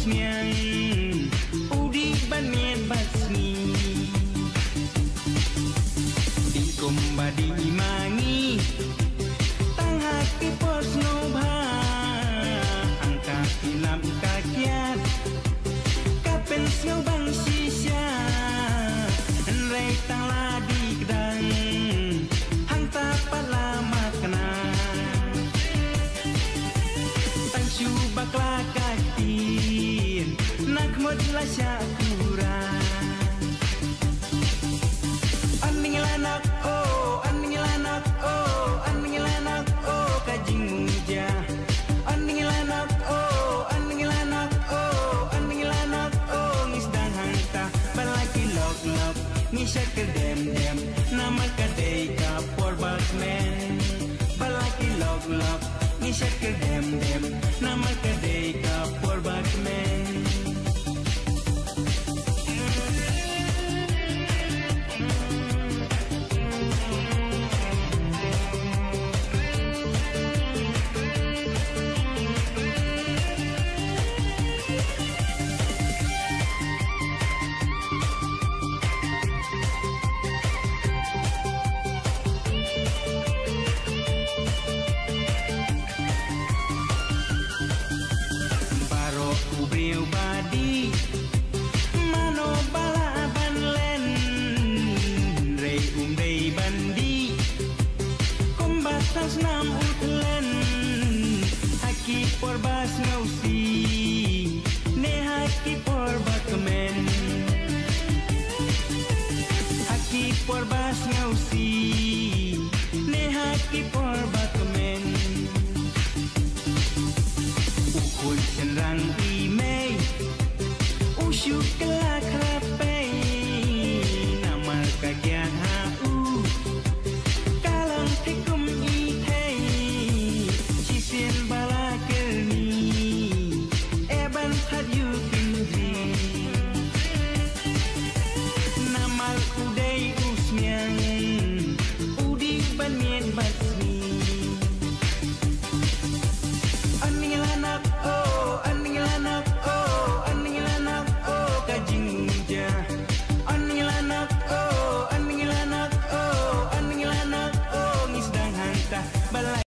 miang udi ban miet basmi di kombadi mangi tang haki pos nobha angka film kakiat kapen siau bang sisya rei tang ladi kedang hang tapat lama kena tang syubak lakatin nak modlah syakura aning lanak oh aning lanak oh aning lanak oh kajing muja aning lanak oh aning lanak oh aning lanak oh ngis dan hangta balaki lok lok ngisyak kedem dem nama kadai kapor bakmen balaki lok lok ngisyak kedem dem nama kadai kapor bakmen Ubriu badi mano bala banlen rei umdei bandi kombatas nam utlen haki porbas ngausi ne haki porba kemen haki porbas ngausi ne haki porba kemen ukul cenrang